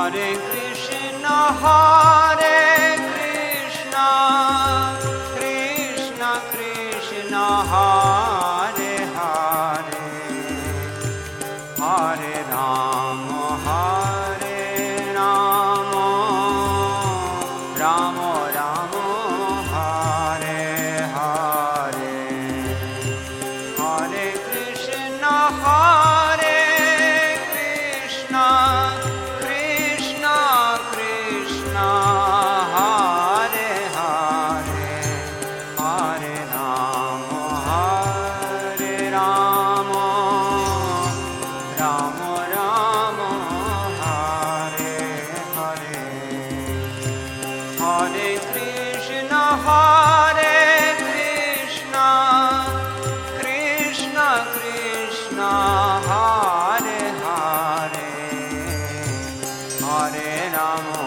Hare Krishna, Krishna Krishna, Hare Hare, Hare Rama, Rama Rama, Hare Hare, Hare Krishna, Krishna Krishna, Hare Hare, Hare Rama, Rama Rama, Hare Hare, Hare Krishna, Krishna Krishna, Hare Hare, Hare Rama,